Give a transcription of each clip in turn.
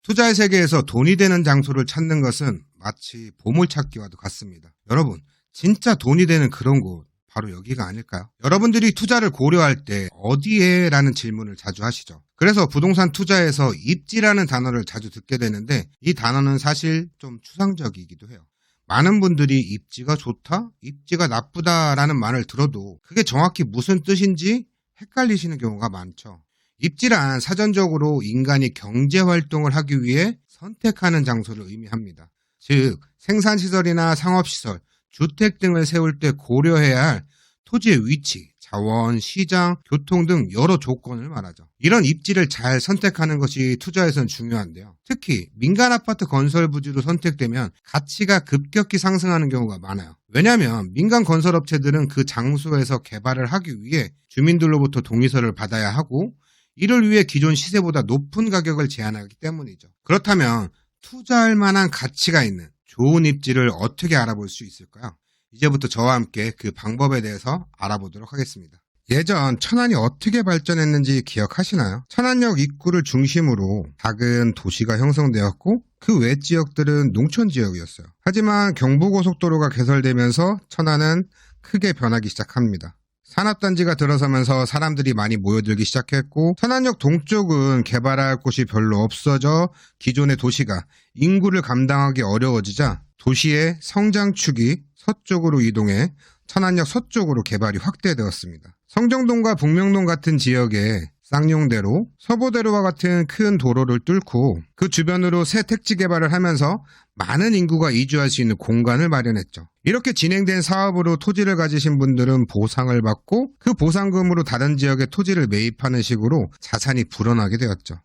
투자의 세계에서 돈이 되는 장소를 찾는 것은 마치 보물찾기와도 같습니다. 여러분, 진짜 돈이 되는 그런 곳, 바로 여기가 아닐까요? 여러분들이 투자를 고려할 때 어디에? 라는 질문을 자주 하시죠. 그래서 부동산 투자에서 입지라는 단어를 자주 듣게 되는데 이 단어는 사실 좀 추상적이기도 해요. 많은 분들이 입지가 좋다, 입지가 나쁘다라는 말을 들어도 그게 정확히 무슨 뜻인지 헷갈리시는 경우가 많죠. 입지란 사전적으로 인간이 경제활동을 하기 위해 선택하는 장소를 의미합니다. 즉, 생산시설이나 상업시설, 주택 등을 세울 때 고려해야 할 토지의 위치, 자원, 시장, 교통 등 여러 조건을 말하죠. 이런 입지를 잘 선택하는 것이 투자에선 중요한데요. 특히 민간 아파트 건설 부지로 선택되면 가치가 급격히 상승하는 경우가 많아요. 왜냐하면 민간 건설업체들은 그 장소에서 개발을 하기 위해 주민들로부터 동의서를 받아야 하고 이를 위해 기존 시세보다 높은 가격을 제한하기 때문이죠. 그렇다면 투자할 만한 가치가 있는 좋은 입지를 어떻게 알아볼 수 있을까요? 이제부터 저와 함께 그 방법에 대해서 알아보도록 하겠습니다. 예전 천안이 어떻게 발전했는지 기억하시나요? 천안역 입구를 중심으로 작은 도시가 형성되었고 그 외 지역들은 농촌 지역이었어요. 하지만 경부고속도로가 개설되면서 천안은 크게 변하기 시작합니다. 산업단지가 들어서면서 사람들이 많이 모여들기 시작했고 천안역 동쪽은 개발할 곳이 별로 없어져 기존의 도시가 인구를 감당하기 어려워지자 도시의 성장축이 서쪽으로 이동해 천안역 서쪽으로 개발이 확대되었습니다. 성정동과 북명동 같은 지역에 쌍용대로, 서보대로와 같은 큰 도로를 뚫고 그 주변으로 새 택지 개발을 하면서 많은 인구가 이주할 수 있는 공간을 마련했죠. 이렇게 진행된 사업으로 토지를 가지신 분들은 보상을 받고 그 보상금으로 다른 지역에 토지를 매입하는 식으로 자산이 불어나게 되었죠.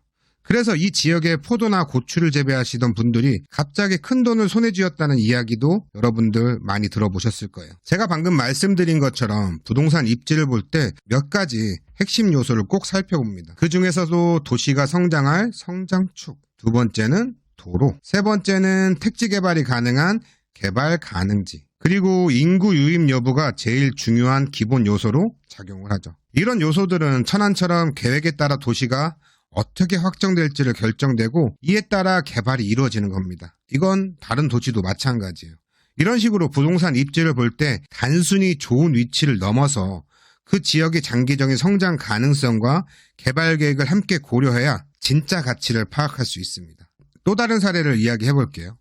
그래서 이 지역에 포도나 고추를 재배하시던 분들이 갑자기 큰 돈을 손에 쥐었다는 이야기도 여러분들 많이 들어보셨을 거예요. 제가 방금 말씀드린 것처럼 부동산 입지를 볼 때 몇 가지 핵심 요소를 꼭 살펴봅니다. 그 중에서도 도시가 성장할 성장축, 두 번째는 도로, 세 번째는 택지 개발이 가능한 개발 가능지, 그리고 인구 유입 여부가 제일 중요한 기본 요소로 작용을 하죠. 이런 요소들은 천안처럼 계획에 따라 도시가 어떻게 확정될지를 결정되고 이에 따라 개발이 이루어지는 겁니다. 이건 다른 도시도 마찬가지예요. 이런 식으로 부동산 입지를 볼 때 단순히 좋은 위치를 넘어서 그 지역의 장기적인 성장 가능성과 개발 계획을 함께 고려해야 진짜 가치를 파악할 수 있습니다. 또 다른 사례를 이야기해 볼게요.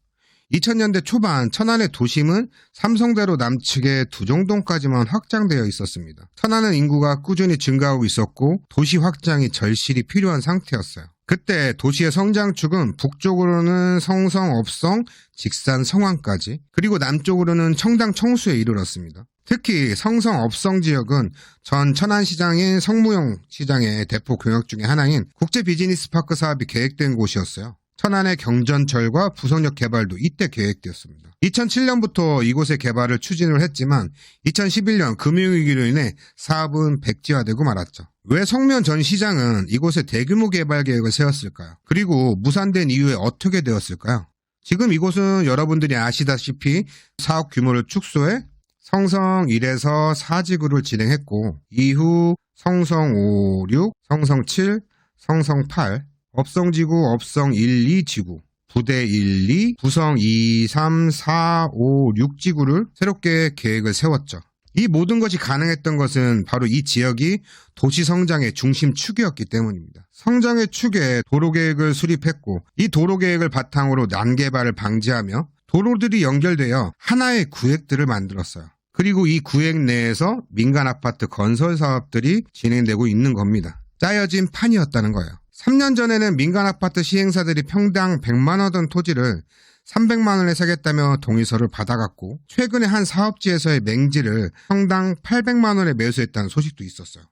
2000년대 초반 천안의 도심은 삼성대로 남측의 두정동까지만 확장되어 있었습니다. 천안은 인구가 꾸준히 증가하고 있었고 도시 확장이 절실히 필요한 상태였어요. 그때 도시의 성장축은 북쪽으로는 성성, 업성, 직산, 성안까지, 그리고 남쪽으로는 청당, 청수에 이르렀습니다. 특히 성성, 업성 지역은 전 천안시장인 성무용 시장의 대폭 경역 중의 하나인 국제비즈니스파크 사업이 계획된 곳이었어요. 천안의 경전철과 부석역 개발도 이때 계획되었습니다. 2007년부터 이곳의 개발을 추진을 했지만 2011년 금융위기로 인해 사업은 백지화되고 말았죠. 왜 성면 전 시장은 이곳에 대규모 개발 계획을 세웠을까요? 그리고 무산된 이후에 어떻게 되었을까요? 지금 이곳은 여러분들이 아시다시피 사업 규모를 축소해 성성 1에서 4지구를 진행했고 이후 성성 5, 6, 성성 7, 성성 8, 업성지구, 업성 1, 2지구, 부대 1, 2, 부성 2, 3, 4, 5, 6지구를 새롭게 계획을 세웠죠. 이 모든 것이 가능했던 것은 바로 이 지역이 도시 성장의 중심축이었기 때문입니다. 성장의 축에 도로계획을 수립했고 이 도로계획을 바탕으로 난개발을 방지하며 도로들이 연결되어 하나의 구획들을 만들었어요. 그리고 이 구획 내에서 민간 아파트 건설 사업들이 진행되고 있는 겁니다. 짜여진 판이었다는 거예요. 3년 전에는 민간 아파트 시행사들이 평당 100만 원 던 토지를 300만 원에 사겠다며 동의서를 받아갔고 최근에 한 사업지에서의 맹지를 평당 800만 원에 매수했다는 소식도 있었어요.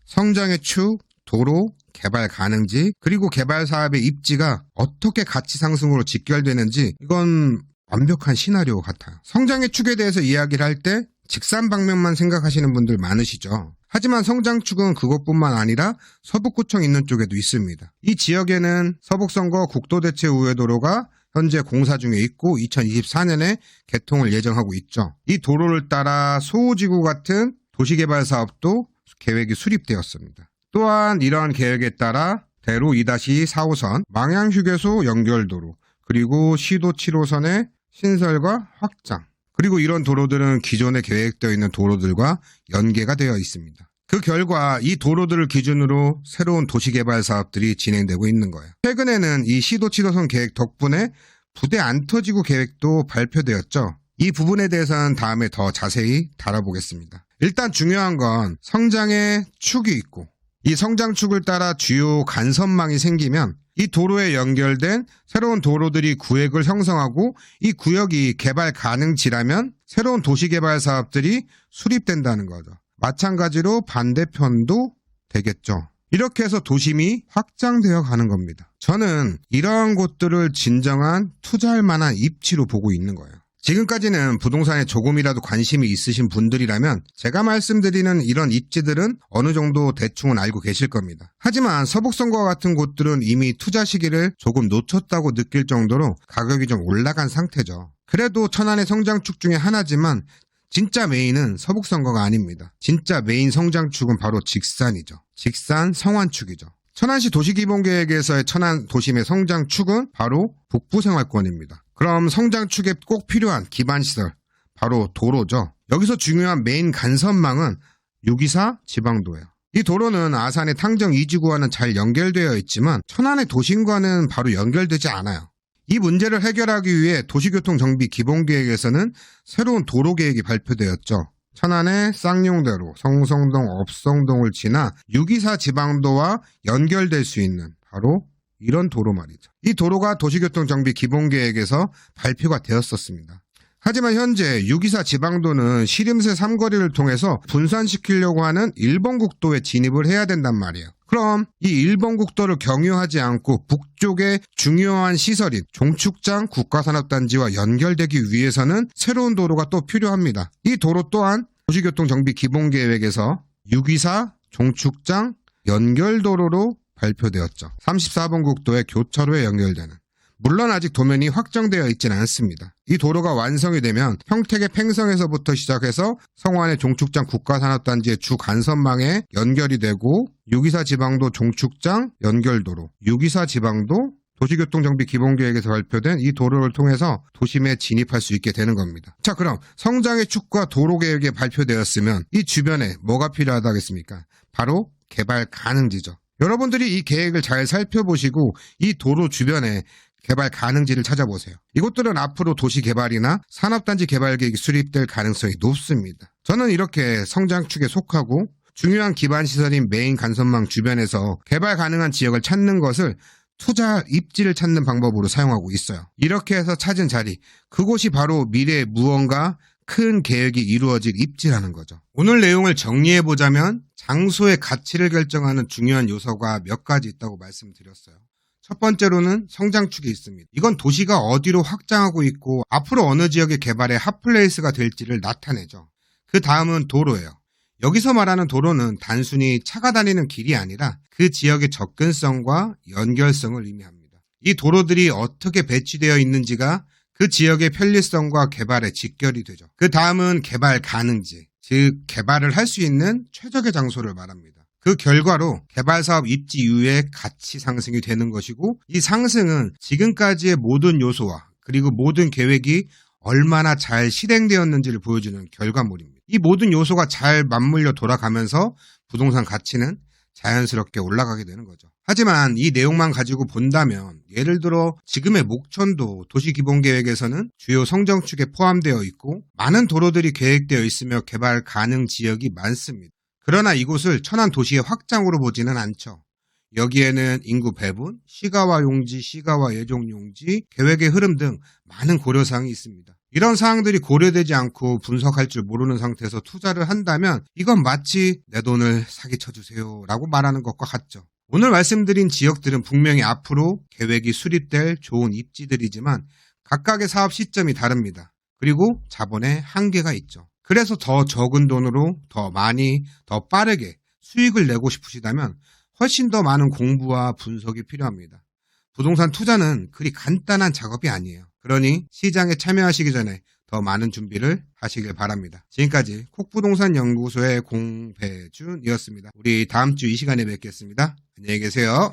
성장의 축, 도로, 개발 가능지, 그리고 개발 사업의 입지가 어떻게 가치 상승으로 직결되는지 이건 완벽한 시나리오 같아요. 성장의 축에 대해서 이야기를 할 때 직산 방면만 생각하시는 분들 많으시죠. 하지만 성장축은 그것뿐만 아니라 서북구청 있는 쪽에도 있습니다. 이 지역에는 서북선거 국도대체우회도로가 현재 공사 중에 있고 2024년에 개통을 예정하고 있죠. 이 도로를 따라 소호지구 같은 도시개발 사업도 계획이 수립되었습니다. 또한 이러한 계획에 따라 대로 2-4호선, 망향휴게소 연결도로, 그리고 시도 7호선의 신설과 확장. 그리고 이런 도로들은 기존에 계획되어 있는 도로들과 연계가 되어 있습니다. 그 결과 이 도로들을 기준으로 새로운 도시개발 사업들이 진행되고 있는 거예요. 최근에는 이 시도 7호선 계획 덕분에 부대 안 터지고 계획도 발표되었죠. 이 부분에 대해서는 다음에 더 자세히 다뤄보겠습니다. 일단 중요한 건 성장의 축이 있고 이 성장축을 따라 주요 간선망이 생기면 이 도로에 연결된 새로운 도로들이 구역을 형성하고 이 구역이 개발 가능지라면 새로운 도시개발 사업들이 수립된다는 거죠. 마찬가지로 반대편도 되겠죠. 이렇게 해서 도심이 확장되어 가는 겁니다. 저는 이러한 곳들을 진정한 투자할 만한 입지로 보고 있는 거예요. 지금까지는 부동산에 조금이라도 관심이 있으신 분들이라면 제가 말씀드리는 이런 입지들은 어느 정도 대충은 알고 계실 겁니다. 하지만 서북선과 같은 곳들은 이미 투자 시기를 조금 놓쳤다고 느낄 정도로 가격이 좀 올라간 상태죠. 그래도 천안의 성장축 중에 하나지만 진짜 메인은 서북선거가 아닙니다. 진짜 메인 성장축은 바로 직산이죠. 직산 성완축이죠. 천안시 도시기본계획에서의 천안 도심의 성장축은 바로 북부생활권입니다. 그럼 성장축에 꼭 필요한 기반시설, 바로 도로죠. 여기서 중요한 메인 간선망은 624 지방도예요. 이 도로는 아산의 탕정 2지구와는 잘 연결되어 있지만 천안의 도심과는 바로 연결되지 않아요. 이 문제를 해결하기 위해 도시교통정비기본계획에서는 새로운 도로계획이 발표되었죠. 천안의 쌍용대로, 성성동, 업성동을 지나 624 지방도와 연결될 수 있는 바로 이런 도로 말이죠. 이 도로가 도시교통정비기본계획에서 발표가 되었었습니다. 하지만 현재 624 지방도는 시림새 3거리를 통해서 분산시키려고 하는 일본 국도에 진입을 해야 된단 말이에요. 그럼 이 일본 국도를 경유하지 않고 북쪽의 중요한 시설인 종축장 국가산업단지와 연결되기 위해서는 새로운 도로가 또 필요합니다. 이 도로 또한 도시교통정비기본계획에서 624 종축장 연결도로로 발표되었죠. 34번 국도의 교차로에 연결되는. 물론 아직 도면이 확정되어 있지는 않습니다. 이 도로가 완성이 되면 평택의 팽성에서부터 시작해서 성완의 종축장 국가산업단지의 주 간선망에 연결이 되고 624 지방도 종축장 연결도로, 624 지방도 도시교통정비기본계획에서 발표된 이 도로를 통해서 도심에 진입할 수 있게 되는 겁니다. 자, 그럼 성장의 축과 도로계획이 발표되었으면 이 주변에 뭐가 필요하다겠습니까? 바로 개발 가능지죠. 여러분들이 이 계획을 잘 살펴보시고 이 도로 주변에 개발 가능지를 찾아보세요. 이곳들은 앞으로 도시 개발이나 산업단지 개발 계획이 수립될 가능성이 높습니다. 저는 이렇게 성장축에 속하고 중요한 기반시설인 메인 간선망 주변에서 개발 가능한 지역을 찾는 것을 투자 입지를 찾는 방법으로 사용하고 있어요. 이렇게 해서 찾은 자리, 그곳이 바로 미래에 무언가 큰 계획이 이루어질 입지라는 거죠. 오늘 내용을 정리해보자면 장소의 가치를 결정하는 중요한 요소가 몇 가지 있다고 말씀드렸어요. 첫 번째로는 성장축이 있습니다. 이건 도시가 어디로 확장하고 있고 앞으로 어느 지역의 개발의 핫플레이스가 될지를 나타내죠. 그 다음은 도로예요. 여기서 말하는 도로는 단순히 차가 다니는 길이 아니라 그 지역의 접근성과 연결성을 의미합니다. 이 도로들이 어떻게 배치되어 있는지가 그 지역의 편리성과 개발에 직결이 되죠. 그 다음은 개발 가능지, 즉 개발을 할 수 있는 최적의 장소를 말합니다. 그 결과로 개발사업 입지 이후에 가치 상승이 되는 것이고 이 상승은 지금까지의 모든 요소와 그리고 모든 계획이 얼마나 잘 실행되었는지를 보여주는 결과물입니다. 이 모든 요소가 잘 맞물려 돌아가면서 부동산 가치는 자연스럽게 올라가게 되는 거죠. 하지만 이 내용만 가지고 본다면 예를 들어 지금의 목천도 도시기본계획에서는 주요 성장축에 포함되어 있고 많은 도로들이 계획되어 있으며 개발 가능 지역이 많습니다. 그러나 이곳을 천안 도시의 확장으로 보지는 않죠. 여기에는 인구 배분, 시가와 용지, 시가와 예종 용지, 계획의 흐름 등 많은 고려사항이 있습니다. 이런 사항들이 고려되지 않고 분석할 줄 모르는 상태에서 투자를 한다면 이건 마치 내 돈을 사기쳐주세요 라고 말하는 것과 같죠. 오늘 말씀드린 지역들은 분명히 앞으로 계획이 수립될 좋은 입지들이지만 각각의 사업 시점이 다릅니다. 그리고 자본의 한계가 있죠. 그래서 더 적은 돈으로 더 많이, 더 빠르게 수익을 내고 싶으시다면 훨씬 더 많은 공부와 분석이 필요합니다. 부동산 투자는 그리 간단한 작업이 아니에요. 그러니 시장에 참여하시기 전에 더 많은 준비를 하시길 바랍니다. 지금까지 콕부동산연구소의 공배준이었습니다. 우리 다음 주 이 시간에 뵙겠습니다. 안녕히 계세요.